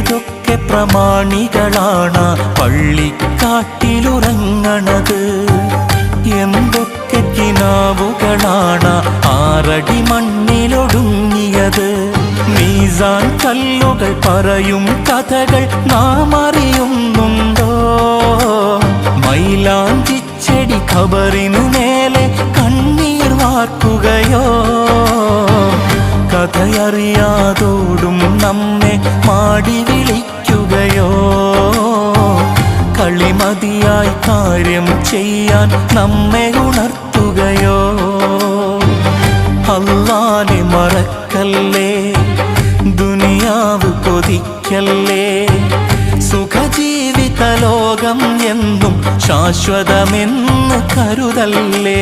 ഏതൊക്കെ പ്രമാണികളാണ് പള്ളിക്കാട്ടിലുറങ്ങണത്, എന്തൊക്കെ കിനാവുകളാണ് 6 അടി മണ്ണിലൊടുങ്ങിയത്. മീസാൻ കല്ലുകൾ പറയും കഥകൾ നാം അറിയുന്നുണ്ടോ? മൈലാഞ്ചിച്ചെടി ഖബറിനു മേലെ കണ്ണീർ വാർക്കുകയോ? കഥയറിയാതോടും നമ്മെ മാടി വിളിക്കുകയോ? കളിമതിയായി കാര്യം ചെയ്യാൻ നമ്മെ ഉണർത്തുകയോ? അല്ലാഹനെ മറക്കല്ലേ, ദുനിയാവ് കൊതിക്കല്ലേ, സുഖജീവിത ലോകം എന്നും ശാശ്വതമെന്ന് കരുതല്ലേ.